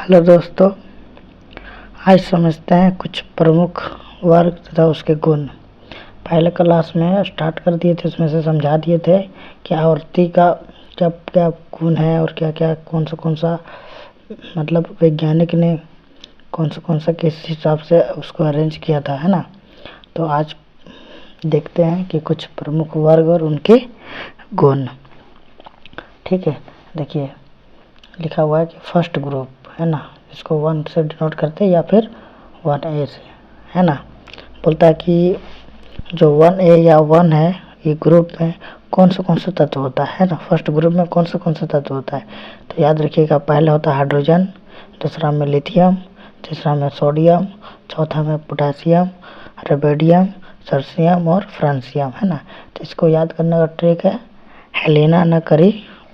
Hello दोस्तों, आज समझते हैं कुछ प्रमुख वर्ग तथा उसके गुण। पहले क्लास में स्टार्ट कर दिए थे, उसमें से समझा दिए थे कि आवर्ती का क्या क्या गुण है और क्या क्या कौन सा मतलब वैज्ञानिक ने कौन सा किस हिसाब से उसको अरेंज किया था, है ना। तो आज देखते हैं कि कुछ प्रमुख वर्ग और उनके गुण। ठीक है, देखिए लिखा हुआ है कि फर्स्ट ग्रुप, है ना, इसको 1 से डिनोट करते हैं या फिर 1A से, है ना। बोलता है कि जो 1A या 1 है, ये ग्रुप में कौन सा तत्व होता है ना। फर्स्ट ग्रुप में कौन सा तत्व होता है, तो याद रखिएगा, पहला होता है हाइड्रोजन, दूसरा में लिथियम, तीसरा में सोडियम, चौथा में पोटेशियम, रेडियम, सर्सियम और फ्रांसियम, है ना। तो इसको याद करने का ट्रिक है, हेलेना न करी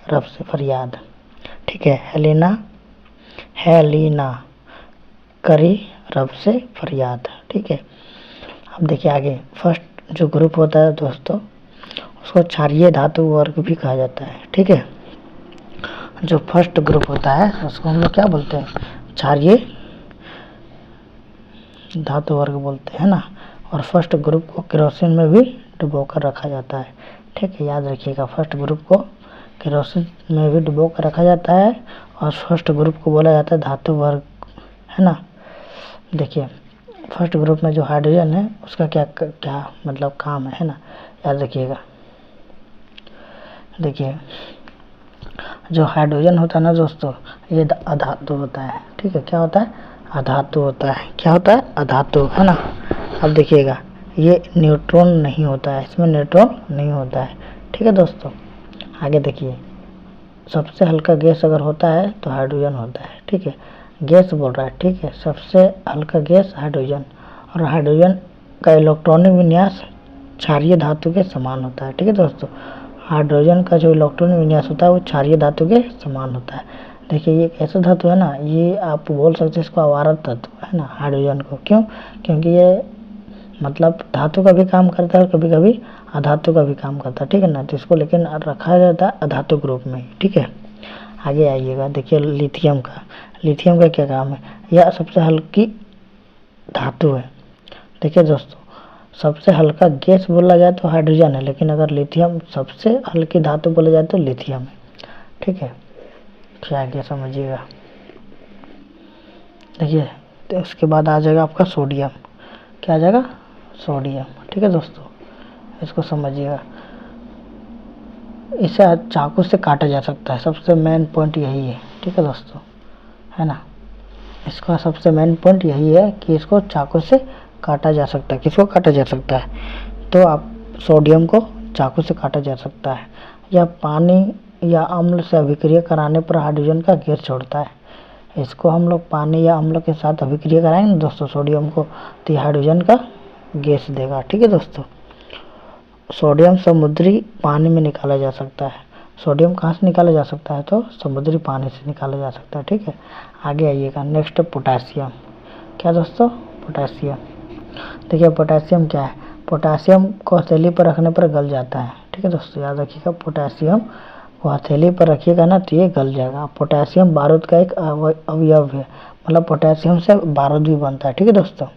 रब से फरियाद। ठीक है, हेलिना करी रब से फरियाद। ठीक है, अब देखिए आगे, फर्स्ट जो ग्रुप होता है दोस्तों, उसको क्षारीय धातु वर्ग भी कहा जाता है। ठीक है, जो फर्स्ट ग्रुप होता है उसको हम लोग क्या बोलते हैं, क्षारीय धातु वर्ग बोलते हैं ना। और फर्स्ट ग्रुप को केरोसिन में भी डुबो कर रखा जाता है। ठीक है, याद रखिएगा, फर्स्ट ग्रुप को केरोसिन में भी डुबो कर रखा जाता है और फर्स्ट ग्रुप को बोला जाता है धातु वर्ग, है ना। देखिए फर्स्ट ग्रुप में जो हाइड्रोजन है उसका क्या मतलब काम है ना, याद रखिएगा। देखिए जो हाइड्रोजन होता है ना दोस्तों, ये अधातु होता है। ठीक है, क्या होता है, अधातु होता है। क्या होता है, अधातु, है ना। अब देखिएगा, ये न्यूट्रॉन नहीं होता है, इसमें न्यूट्रॉन नहीं होता है। ठीक है दोस्तों, आगे देखिए, सबसे हल्का गैस अगर होता है तो हाइड्रोजन होता है। ठीक है, गैस बोल रहा है, ठीक है, सबसे हल्का गैस हाइड्रोजन, और हाइड्रोजन का इलेक्ट्रॉनिक विन्यास क्षारीय धातु के समान होता है। ठीक है दोस्तों, हाइड्रोजन का जो इलेक्ट्रॉनिक विन्यास होता है वो क्षारीय धातु के समान होता है। देखिए ये एक ऐसा धातु है ना, ये आप बोल सकते हैं इसको अवारत तत्व, है ना, हाइड्रोजन को। क्यों, क्योंकि ये मतलब धातु का भी काम करता है और कभी कभी अधातु का भी काम करता है। ठीक है ना, तो इसको लेकिन रखा जाता है अधातु ग्रुप में। ठीक है, आगे आइएगा, देखिए लिथियम का क्या काम है, यह सबसे हल्की धातु है। देखिए दोस्तों, सबसे हल्का गैस बोला जाए तो हाइड्रोजन है, लेकिन अगर लिथियम सबसे हल्की धातु बोला जाए तो लिथियम है। ठीक है, क्या आगे समझिएगा। देखिए तो उसके बाद आ जाएगा आपका सोडियम। क्या आ जाएगा, सोडियम। ठीक है दोस्तों, इसको समझिएगा, इसे चाकू से काटा जा सकता है, सबसे मेन पॉइंट यही है। ठीक है दोस्तों, है ना, इसका सबसे मेन पॉइंट यही है कि इसको चाकू से काटा जा सकता है। किसको काटा जा सकता है, तो आप सोडियम को चाकू से काटा जा सकता है, या पानी या अम्ल से अभिक्रिया कराने पर हाइड्रोजन का गैस छोड़ता है। इसको हम लोग पानी या अम्ल के साथ अभिक्रिया कराएंगे दोस्तों सोडियम को, तो हाइड्रोजन का गैस देगा। ठीक है दोस्तों, सोडियम समुद्री पानी में निकाला जा सकता है। सोडियम कहाँ से निकाला जा सकता है, तो समुद्री पानी से निकाला जा सकता है। ठीक है, आगे आइएगा, नेक्स्ट पोटेशियम। क्या दोस्तों, पोटेशियम। देखिए पोटेशियम क्या है, पोटेशियम को हथेली पर रखने पर गल जाता है। ठीक है दोस्तों, याद रखिएगा, पोटेशियम को हथेली पर रखिएगा ना तो ये गल जाएगा। पोटेशियम बारूद का एक अवयव है, मतलब पोटेशियम से बारूद भी बनता है। ठीक है दोस्तों,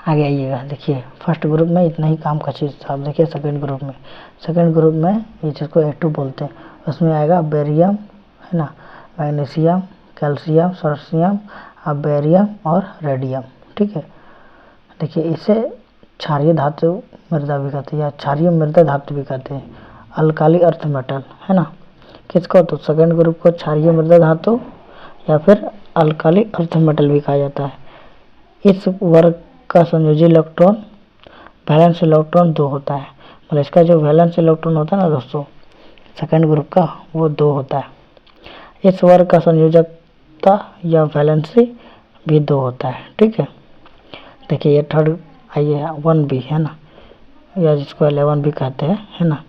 आगे आइएगा, देखिए फर्स्ट ग्रुप में इतना ही काम का चीज़ था। अब देखिए सेकंड ग्रुप में ये जिसको A2 बोलते हैं, उसमें आएगा बेरियम, है ना, मैग्नीशियम, कैल्शियम, सर्सियम, बेरियम और रेडियम। ठीक है, देखिए इसे क्षारीय धातु मृदा भी कहते हैं, या क्षारीय मृदा धातु भी कहते हैं, अल्काली अर्थ मेटल, है ना। किसको, तो सेकंड ग्रुप को क्षारीय मृदा धातु या फिर अल्काली अर्थ मेटल भी कहा जाता है। इस वर्ग का संयोजी इलेक्ट्रॉन वैलेंस इलेक्ट्रॉन 2 होता है, मतलब इसका जो वैलेंस इलेक्ट्रॉन होता है ना दोस्तों सेकंड ग्रुप का, वो 2 होता है। इस वर्ग का संयोजकता या वैलेंसी भी 2 होता है। ठीक है, देखिए ये थर्ड आइए 1B, है ना, या जिसको 11 भी कहते हैं, है ना।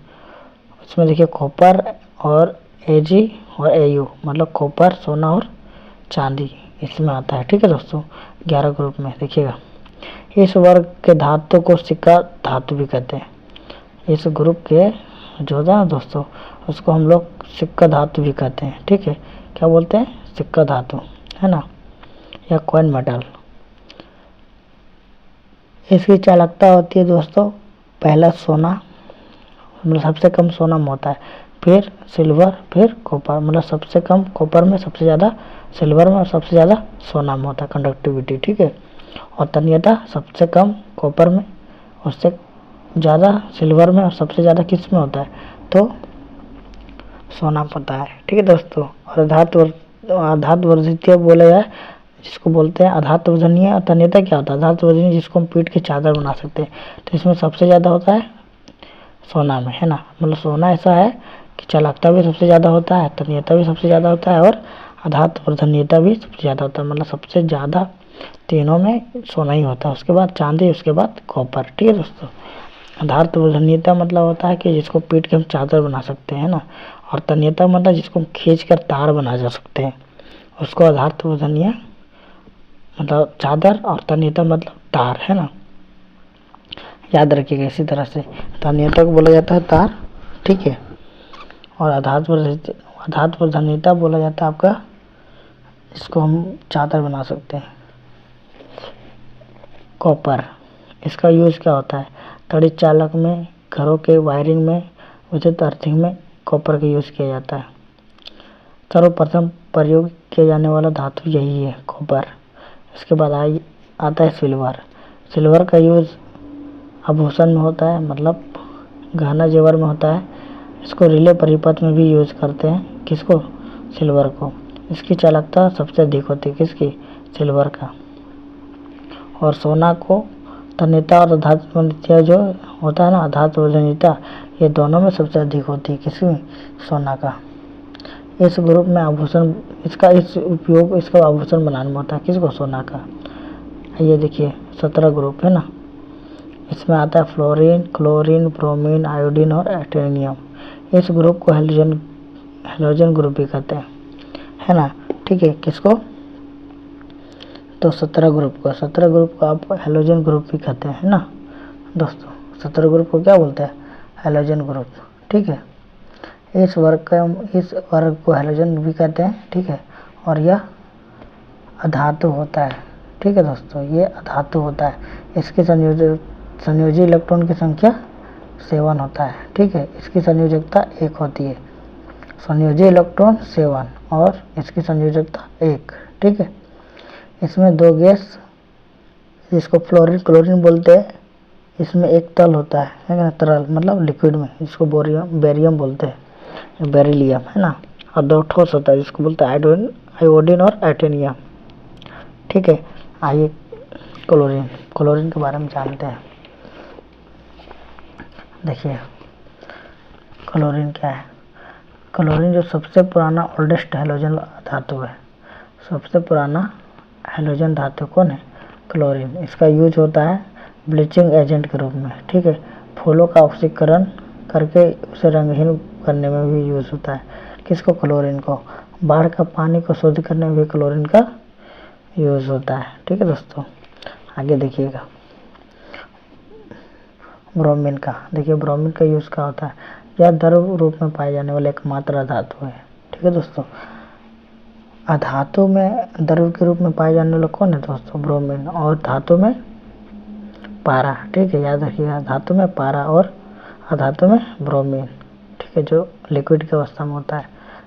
इसमें देखिए कॉपर और Ag और Au, मतलब कॉपर, सोना और चांदी इसमें आता है। ठीक है दोस्तों, 11 ग्रुप में। देखिएगा, इस वर्ग के धातु को सिक्का धातु भी कहते हैं। इस ग्रुप के जो होता है ना दोस्तों, उसको हम लोग सिक्का धातु भी कहते हैं। ठीक है, क्या बोलते हैं, सिक्का धातु। है ना, या कॉइन मेटल। इसकी चालकता होती है दोस्तों, पहला सोना, मतलब सबसे कम सोना होता है, फिर सिल्वर, फिर कॉपर, मतलब सबसे कम कॉपर में, सबसे ज़्यादा सिल्वर में और सबसे ज़्यादा सोना में होता है कंडक्टिविटी, ठीक है। और तन्यता सबसे कम कॉपर में, उससे ज़्यादा सिल्वर में और सबसे ज़्यादा किस में होता है, तो सोना में होता है, ठीक है दोस्तों। और आधातवर्धित बोला जाए जिसको बोलते हैं आधातवर्धनीय। और तन्यता क्या होता है, आधातवर्धनीय जिसको हम पीठ की चादर बना सकते हैं, तो इसमें सबसे ज़्यादा होता है सोना में, है ना। मतलब सोना ऐसा है कि चालकता भी सबसे ज़्यादा होता है, तन्यता भी सबसे ज़्यादा होता है और आधातवर्धनीयता भी सबसे ज़्यादा होता है। मतलब सबसे ज़्यादा तीनों में सोना ही होता है, उसके बाद चांदी, उसके बाद कॉपर, ठीक है दोस्तों। आधातवर्धनीयता मतलब होता है कि जिसको पीट के हम चादर बना सकते हैं ना, और तन्यता मतलब जिसको हम खींच कर तार बना जा सकते हैं, उसको आधातवर्धनीय मतलब चादर, और तन्यता मतलब तार, है ना। याद रखिएगा इसी तरह से, तन्यता को बोला जाता है तार, ठीक है। और आधातवर्धनीयता बोला जाता है आपका इसको हम चादर बना सकते हैं, कॉपर। इसका यूज़ क्या होता है, तड़ित चालक में, घरों के वायरिंग में, विद्युत अर्थिंग में कॉपर का यूज़ किया जाता है। सर्वप्रथम प्रयोग किया जाने वाला धातु यही है, कॉपर। इसके बाद आता है सिल्वर। सिल्वर का यूज़ आभूषण में होता है, मतलब गहना जेवर में होता है। इसको रिले परिपथ में भी यूज़ करते हैं, किसको, सिल्वर को। इसकी चालकता सबसे अधिक होती है, किसकी, सिल्वर का। और सोना को तन्यता और आधातवर्धनीयता जो होता है ना, आधातवर्धनीयता, ये दोनों में सबसे अधिक होती है, किसमें, सोना का। इस ग्रुप में आभूषण, इसका इस उपयोग इसका आभूषण बनाने में होता है, किसको, सोना का। ये देखिए 17 ग्रुप है ना, इसमें आता है फ्लोरीन, क्लोरीन, ब्रोमीन, आयोडीन और एल्यूमिनियम। इस ग्रुप को हेलोजन ग्रुप भी कहते हैं, है ना, ठीक है। किसको, तो 17 ग्रुप को आप हेलोजन ग्रुप भी कहते हैं, है ना दोस्तों। 17 ग्रुप को क्या बोलते हैं, हेलोजन ग्रुप, ठीक है। इस वर्ग को हेलोजन भी कहते हैं, ठीक है। और यह अधातु होता है, ठीक है दोस्तों, ये अधातु होता है। इसके संयोजी इलेक्ट्रॉन की संख्या 7 होता है, ठीक है। इसकी संयोजकता 1 होती है, संयोजी इलेक्ट्रॉन 7 और इसकी संयोजकता 1, ठीक है। इसमें 2 गैस, जिसको फ्लोरीन क्लोरीन बोलते हैं, इसमें एक तल होता है ना, तरल मतलब लिक्विड में, जिसको बेरियम बोलते हैं, बेरिलियम, है ना। और 2 ठोस होता है, जिसको बोलते हैं आयोडीन और टाइटेनियम, ठीक है। आइए क्लोरीन के बारे में जानते हैं। देखिए क्लोरीन क्या है। क्लोरीन जो सबसे पुराना ओल्डेस्ट हेलोजन धातु है, सबसे पुराना हेलोजन धातु कौन है, क्लोरीन। इसका यूज होता है ब्लीचिंग एजेंट के रूप में, ठीक है। फूलों का ऑक्सीकरण करके उसे रंगहीन करने में भी यूज होता है, किसको, क्लोरीन को। बाढ़ का पानी को शुद्ध करने में भी क्लोरीन का यूज होता है, ठीक है दोस्तों। आगे देखिएगा ब्रोमीन का। देखिए ब्रोमीन का यूज क्या होता है, यह द्रव रूप में पाए जाने वाला एकमात्र धातु है, ठीक है दोस्तों। अधातु में द्रव के रूप में पाए जाने वाला कौन है दोस्तों, ब्रोमीन। और धातु में पारा, ठीक है, याद रखिएगा, धातु में पारा और अधातु में ब्रोमीन, ठीक है, जो लिक्विड की अवस्था में होता है।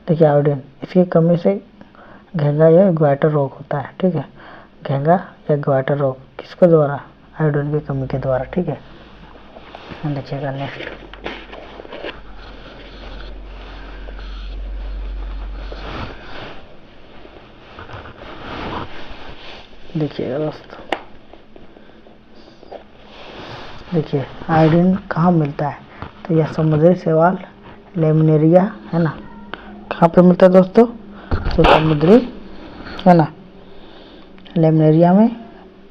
देखिए आयोडीन, इसकी कमी से घेंगा या ग्वाटर रोग होता है, ठीक है। घेंगा या ग्वाटर रोग किसके द्वारा, आयोडीन की कमी के द्वारा, ठीक है। देखिएगा नेक्स्ट, देखिएगा दोस्तों, देखिए आयोडीन कहाँ मिलता है, तो यह समुद्री शैवाल लेमिनेरिया, है ना, कहाँ पे मिलता है दोस्तों, तो समुद्री, है ना, लेमिनेरिया में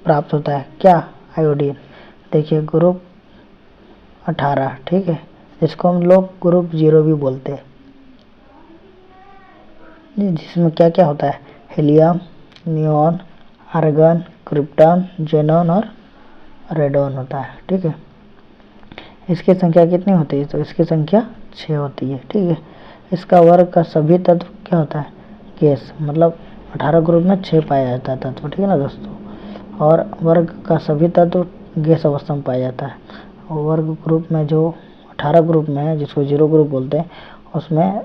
प्राप्त होता है, क्या, आयोडीन। देखिए ग्रुप 18, ठीक है, जिसको हम लोग ग्रुप 0 भी बोलते हैं, जिसमें क्या क्या होता है, helium, neon, argon, krypton, xenon और रेडॉन होता है, ठीक है। इसकी संख्या कितनी होती है, तो इसकी संख्या 6 होती है, ठीक है। इसका वर्ग का सभी तत्व क्या होता है, गैस, मतलब 18 ग्रुप में 6 पाया जाता है तत्व, ठीक है ना दोस्तों। और वर्ग का सभी तत्व गैस अवस्था में पाया जाता है। और वर्ग ग्रुप में जो 18 ग्रुप में है, जिसको 0 ग्रुप बोलते हैं, उसमें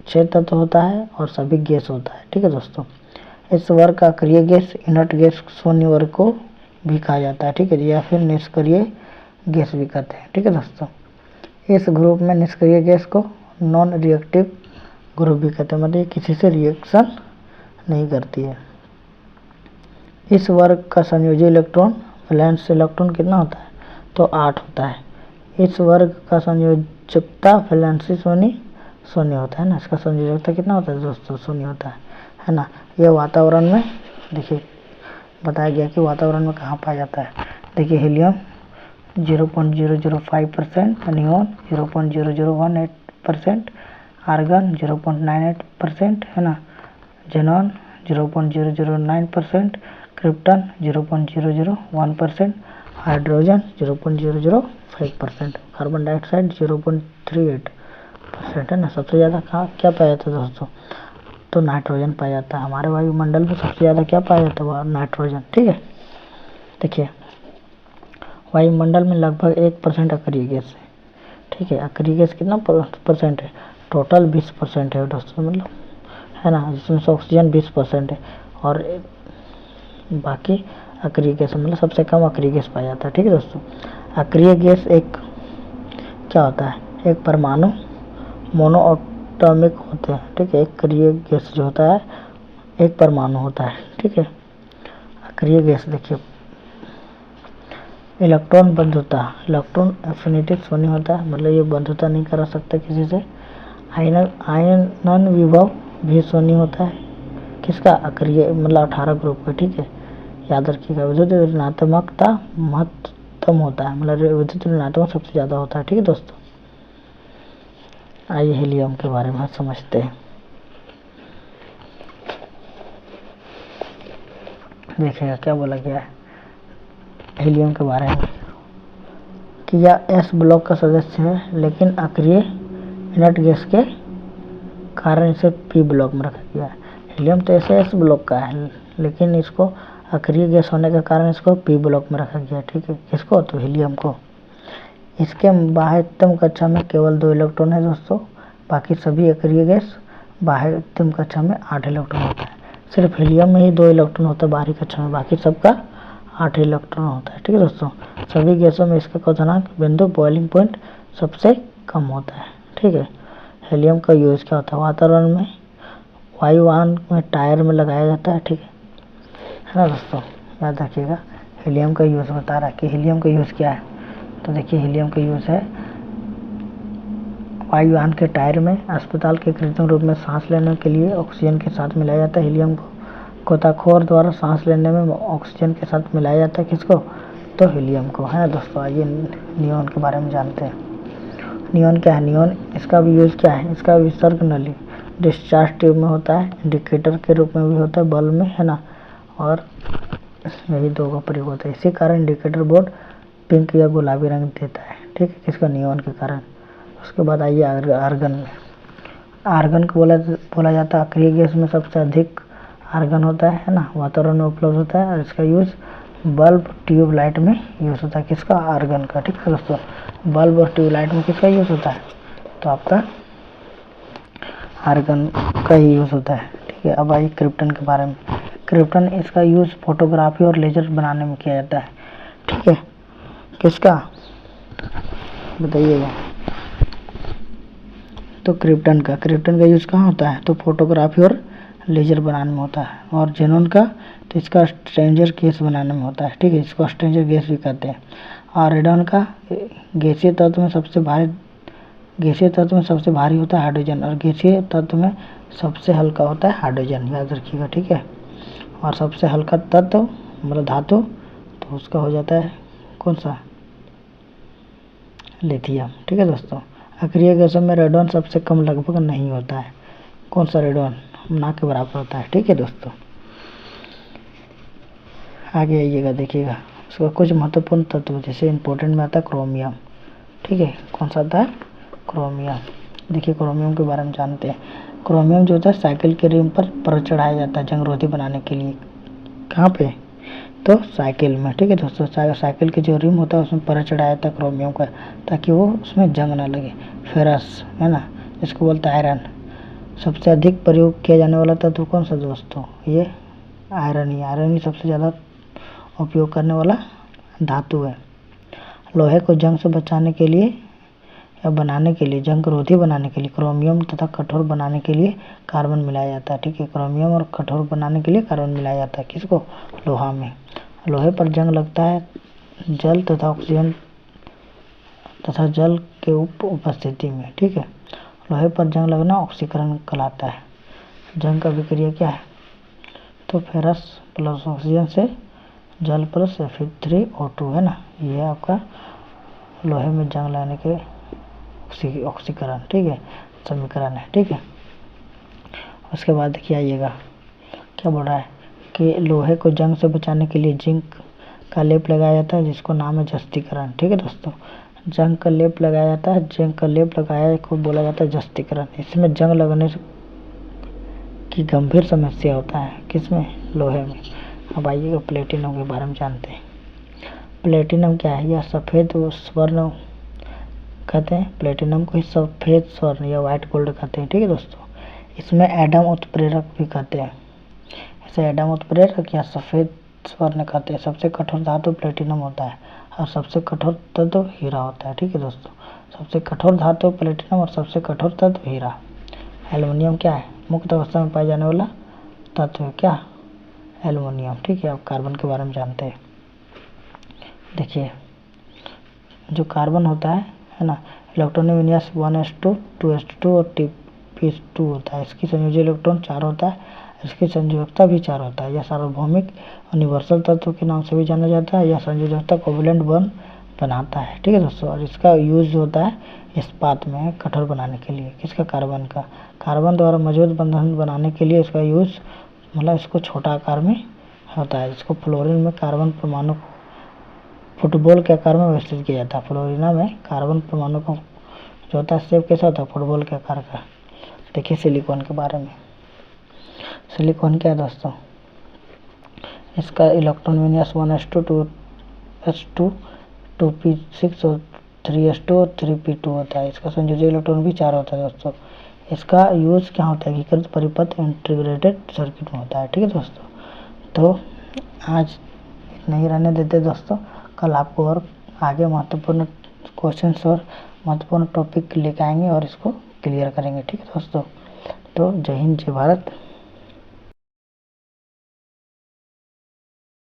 6 तत्व होता है और सभी गैस होता है, ठीक है दोस्तों। इस वर्ग का अक्रिय गैस, इनर्ट गैस, शून्य वर्ग को भी कहा जाता है, ठीक है, या फिर निष्क्रिय गैस भी कहते हैं, ठीक है दोस्तों। इस ग्रुप में निष्क्रिय गैस को नॉन रिएक्टिव ग्रुप भी कहते हैं, मतलब ये किसी से रिएक्शन नहीं करती है। इस वर्ग का संयोजी इलेक्ट्रॉन वैलेंस इलेक्ट्रॉन कितना होता है, तो 8 होता है। इस वर्ग का संयोजकता वैलेंसी शून्य होता है ना, इसका संयोजकता कितना होता है दोस्तों, शून्य होता है ना। यह वातावरण में देखिए बताया गया कि वातावरण में कहाँ पाया जाता है। देखिए हीलियम 0.005%, नियोन 0.0018%, आर्गन 0.98% है ना, xenon 0.009%, krypton 0.001%, hydrogen 0.005%, carbon dioxide 0.38% है ना। सबसे ज़्यादा कहाँ क्या पाया जाता है दोस्तों, तो नाइट्रोजन पाया जाता है। हमारे वायुमंडल में सबसे ज़्यादा क्या पाया जाता है, नाइट्रोजन, ठीक है। देखिए वायुमंडल में लगभग 1% अक्रिय गैस है, ठीक है। अक्रिय गैस कितना परसेंट है, टोटल 20% है दोस्तों, मतलब है ना, जिसमें से ऑक्सीजन 20% है और बाकी अक्रिय गैस, मतलब सबसे कम अक्रिय गैस पाया जाता है, ठीक है दोस्तों। अक्रिय गैस एक क्या होता है, एक परमाणु मोनोएटॉमिक होते हैं, ठीक है। एक अक्रिय गैस जो होता है एक परमाणु होता है, ठीक है। अक्रिय गैस देखिए इलेक्ट्रॉन बंधुता, इलेक्ट्रॉन एफिनिटी शून्य होता है, मतलब ये बंधुता नहीं करा सकता किसी से। आयनन विभव भी शून्य होता है, किसका, अक्रिय मतलब 18 ग्रुप का, ठीक है। याद रखिएगा विद्युत ऋणात्मकता महत्तम होता है, मतलब विद्युत ऋणात्मक सबसे ज़्यादा होता है, ठीक है दोस्तों। आइए हीलियम के बारे में समझते हैं। देखिएगा क्या बोला गया है हीलियम के बारे में कि यह एस ब्लॉक का सदस्य है, लेकिन अक्रिय इनर्ट गैस के कारण इसे पी ब्लॉक में रखा गया है। हीलियम तो ऐसे एस ब्लॉक का है, लेकिन इसको अक्रिय गैस होने के कारण इसको पी ब्लॉक में रखा गया, ठीक है। किसको, तो हीलियम को। इसके बाह्यतम कक्षा में केवल 2 इलेक्ट्रॉन है दोस्तों, बाकी सभी अक्रिय गैस बाह्यतम कक्षा में 8 इलेक्ट्रॉन होता है। सिर्फ हीलियम में ही 2 इलेक्ट्रॉन होता है बाहरी कक्षा में, बाकी सबका 8 इलेक्ट्रॉन होता है, ठीक है दोस्तों। सभी गैसों में इसका क्वथनांक बिंदु बॉइलिंग पॉइंट सबसे कम होता है, ठीक है। हीलियम का यूज क्या होता है, वातावरण में वायुयान में टायर में लगाया जाता है, ठीक है ना दोस्तों। याद रखिएगा हीलियम का यूज बता रहा है कि हीलियम का यूज क्या है, तो देखिए हीलियम का यूज है वायुयान के टायर में, अस्पताल के कृत्रिम रूप में सांस लेने के लिए ऑक्सीजन के साथ मिलाया जाता है हीलियम को। गोताखोर द्वारा सांस लेने में ऑक्सीजन के साथ मिलाया जाता है किसको, तो हीलियम को, है ना दोस्तों। आइए नियॉन के बारे में जानते हैं। नियॉन क्या है, नियॉन इसका भी यूज क्या है, इसका विसर्ग नली डिस्चार्ज ट्यूब में होता है, इंडिकेटर के रूप में भी होता है बल्ब में, है ना, और यही 2 का प्रयोग होता है। इसी कारण इंडिकेटर बोर्ड पिंक या गुलाबी रंग देता है, ठीक है, किसका, नियॉन के कारण। उसके बाद आइए आर्गन में। आर्गन को बोला जाता है अक्रिय गैस में सबसे अधिक आर्गन होता है ना, वातावरण में उपलब्ध होता है, और इसका यूज बल्ब ट्यूब लाइट में यूज होता है, किसका, आर्गन का, ठीक है दोस्तों। बल्ब और ट्यूब लाइट में किसका यूज होता है, तो आपका आर्गन का ही यूज होता है, ठीक है। अब आइए क्रिप्टन के बारे में। क्रिप्टन इसका यूज फोटोग्राफी और लेजर बनाने में किया जाता है, ठीक है, किसका बताइएगा, तो क्रिप्टन का यूज कहाँ होता है, तो फोटोग्राफी और लेजर बनाने में होता है। और जेनॉन का तो इसका स्ट्रेंजर गैस बनाने में होता है, ठीक है, इसको स्ट्रेंजर गैस भी कहते हैं। और रेडॉन का गैसीय तत्व में सबसे भारी होता है हाइड्रोजन, और गैसीय तत्व में सबसे हल्का होता है हाइड्रोजन, याद रखिएगा, ठीक है। और सबसे हल्का तत्व मतलब धातु तो उसका हो जाता है कौन सा, लिथियम, ठीक है दोस्तों। अक्रिय गैसों में रेडॉन सबसे कम लगभग नहीं होता है, कौन सा, रेडॉन ना के बराबर होता है, ठीक है दोस्तों। आगे आइएगा देखिएगा उसका कुछ महत्वपूर्ण तत्व, जैसे इंपॉर्टेंट में आता है क्रोमियम, ठीक है, कौन सा आता है, क्रोमियम। देखिए क्रोमियम के बारे में जानते हैं। क्रोमियम जो होता है साइकिल के रिम पर परत चढ़ाया जाता है जंगरोधी बनाने के लिए। कहाँ पे? तो साइकिल में। ठीक है दोस्तों, साइकिल के जो रिम होता है उसमें परत चढ़ाया जाता है क्रोमियम का, ताकि वो उसमें जंग ना लगे। फेरस है ना, जिसको बोलते हैं आयरन। सबसे अधिक प्रयोग किया जाने वाला तत्व कौन सा दोस्तों? ये आयरन ही सबसे ज़्यादा उपयोग करने वाला धातु है। लोहे को जंग से बचाने के लिए या बनाने के लिए, जंग रोधी बनाने के लिए क्रोमियम तथा कठोर बनाने के लिए कार्बन मिलाया जाता है। ठीक है, क्रोमियम और कठोर बनाने के लिए कार्बन मिलाया जाता है। किसको? लोहा में। लोहे पर जंग लगता है जल तथा ऑक्सीजन तथा जल के उपस्थिति में। ठीक है, लोहे पर जंग लगना ऑक्सीकरण कहलाता है। जंग का विक्रिया क्या है? तो फेरस प्लस ऑक्सीजन से जल प्लस Fe3O2 है ना, ये है आपका लोहे में जंग लगाने के ऑक्सीकरण। ठीक है, समीकरण है। ठीक है, उसके बाद देखिए आइएगा क्या बोल रहा है कि लोहे को जंग से बचाने के लिए जिंक का लेप लगाया जाता है, जिसको नाम है जस्तीकरण। ठीक है दोस्तों, जंग का लेप लगाया जाता है, जिंक का लेप लगाया को बोला जाता है जस्तीकरण। इसमें जंग लगने की गंभीर समस्या होता है। किसमें? लोहे में। अब आइएगा प्लेटिनम के बारे में जानते हैं। प्लेटिनम क्या है? यह सफ़ेद स्वर्ण कहते हैं। प्लेटिनम को ही सफ़ेद स्वर्ण या वाइट गोल्ड कहते हैं। ठीक है दोस्तों, इसमें एडम उत्प्रेरक भी कहते हैं। इसे एडम उत्प्रेरक या सफ़ेद स्वर्ण कहते हैं। सबसे कठोर धातु प्लेटिनम होता है और सबसे कठोर तत्व हीरा होता है। ठीक है दोस्तों, सबसे कठोर धातु प्लेटिनम और सबसे कठोर तत्व हीरा। एल्युमिनियम क्या है? मुक्त अवस्था में पाए जाने वाला तत्व है। क्या? एल्युमिनियम। ठीक है, अब कार्बन के बारे में जानते हैं। देखिए, जो कार्बन होता है ना, इलेक्ट्रॉनिक विन्यास 1s2 2s2 और Tp2 होता है। इसकी संयोजी इलेक्ट्रॉन 4 होता है, इसकी संयोजकता भी 4 होता है। यह सार्वभौमिक यूनिवर्सल तत्व के नाम से भी जाना जाता है। यह संयोजकता कोवैलेंट बॉन्ड बनाता है। ठीक है दोस्तों, और इसका यूज होता है इस्पात में कठोर बनाने के लिए। किसका? कार्बन का। कार्बन द्वारा मजबूत बंधन बनाने के लिए इसका यूज, मतलब इसको छोटा आकार में होता है। इसको फ्लोरीन में कार्बन परमाणु फुटबॉल के आकार में व्यवस्थित किया जाता है। फ्लोरीना में कार्बन परमाणु का जो होता है शेप कैसा होता है? फुटबॉल के आकार का। देखिए सिलिकॉन के बारे में। सिलिकॉन क्या है दोस्तों? इसका इलेक्ट्रॉन विन्यास 1s2 2s2 2p6 और 3s2 और 3p2 होता है। इसका संयोजी इलेक्ट्रॉन भी 4 होता है दोस्तों। इसका यूज क्या होता है? एकीकृत परिपथ इंटीग्रेटेड सर्किट में होता है। ठीक है दोस्तों, तो आज नहीं रहने देते दोस्तों, कल आपको और आगे महत्वपूर्ण क्वेश्चंस और महत्वपूर्ण टॉपिक लेके आएंगे और इसको क्लियर करेंगे। ठीक है दोस्तों, तो जय हिंद जय भारत।